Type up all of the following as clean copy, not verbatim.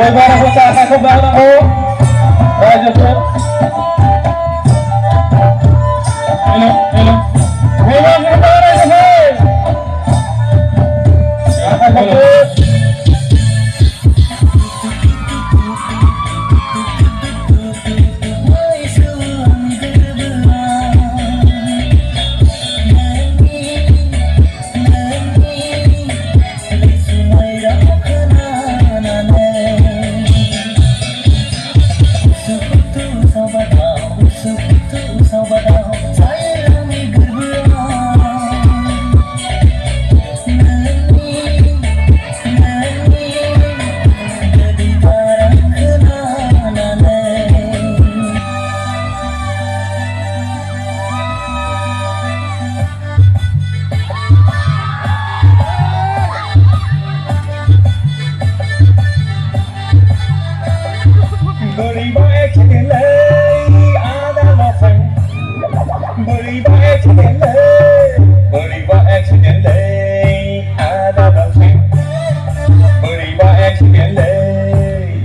Bagaimana bocah aku baru Raja Bro. Hello, hello. Memang gimana sih? Hello. Beribaik nilai adalah fan. Beribaik nilai adalah fan. Beribaik nilai.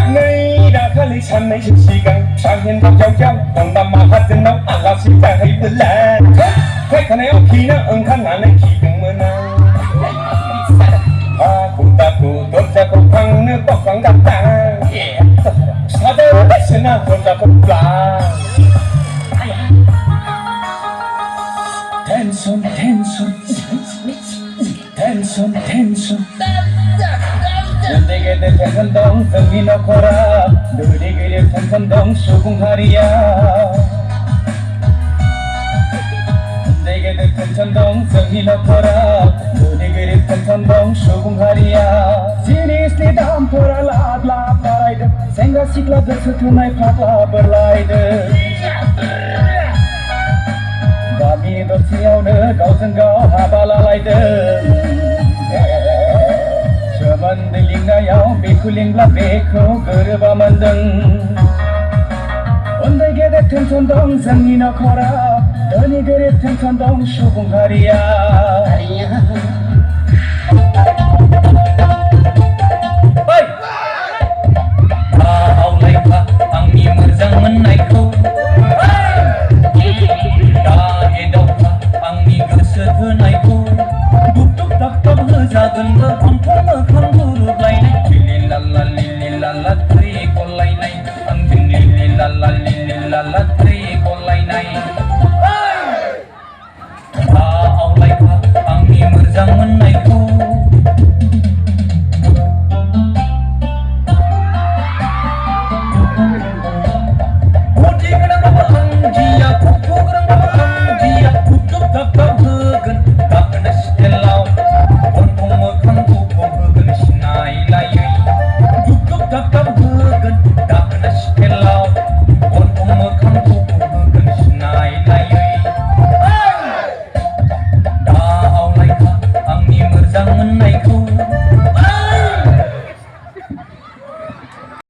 Ngay đã khá lý chân này chỉ cần sang hiền bằng dấu chân còn tầm mà phát trên nóng là chỉ ta hay bật lên. Thế khả năng khi nó khả năng này chỉ cần mưa nào. Aku takut terjatuh kang ne pakang datang. Sadar senang terjatuh pelan. Tension, tension, tension, tension. Degede tension dong, sengino korak. Degede tension dong, sukung haria. Degede tension dong, sengino korak. Degede tension dong, sukung haria. Jenis ni dam peralat lap laraide. Sehingga sikla bersetunai pakla berlaide. Kami bersiaune kau senggau habalalaide. Cuman deling nayau bekuling la beku gerba mendeng. Ondai gede tension dong sengina kora. Doni gede tension dong sukung haria. Hei, kau leka angni merzang menaikku. Sebenaiku duduk tak berjalan berantara kambur lainai lili lala tri kolai nai angin lili lala tri